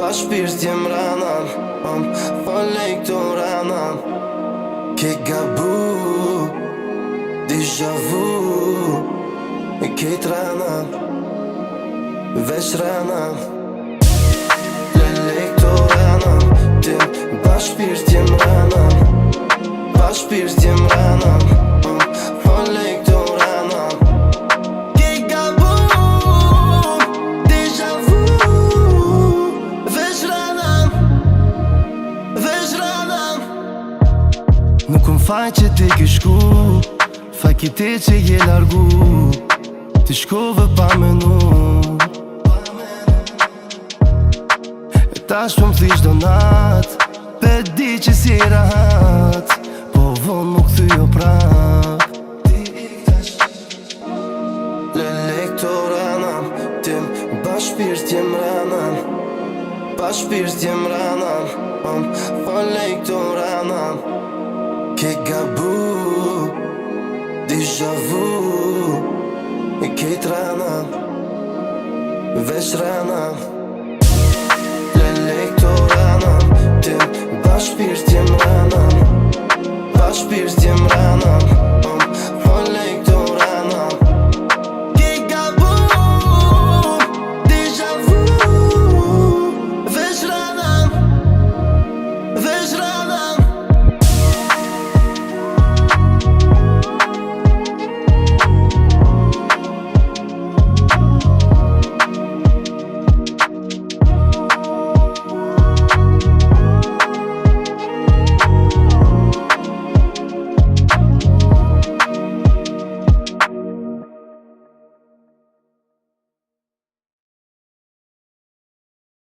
Pa shpirt jem ranan, po lej këto ranan. Ke gabu, déjà vu, kejt ranan, veç ranan. Lej këto ranan, tim pa shpirt jem ranan. Pa shpirt jem ranan, po lej këto ranan. Ke gabu, déjà vu, veç ranan, veç ranan. Nuk m'faj që ti ki shku, faj ki ti që je largu. Ti shkove pa menu, e tash po m'thish donat, pe di që si rahat, po von mu këthy o prap. Lele këto ranan, tim pa shpirt jem ranan. Pa shpirt jem ranan, po lej këto ranan. Ke gabu, déjà vu, kejt ranan, veç ranan. Lele këto ranan, tim pa shpirt jem ranan. Pa shpirt jem ranan,